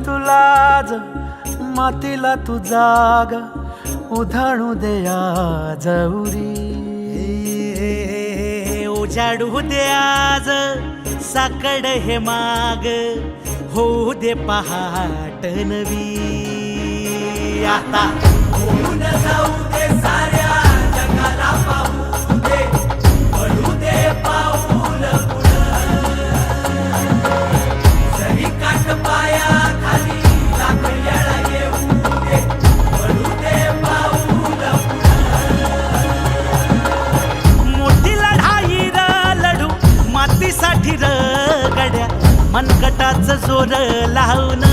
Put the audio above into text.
तुला आज मातीला तू जाग उधाणू दे आज उरी. उजाडू दे आज साकड हे माग होऊ दे पहाट नवी. आता होऊन जाऊ दे साऱ्या जगाला पाहू दे पडू दे पाऊल पुढं. जरी काट पाया खाली लाख येळा येऊ दे पडू दे पाऊल पुढं. मोठी लढाई र लढू मातीसाठी र गड्या मनगटाच जोर लावून.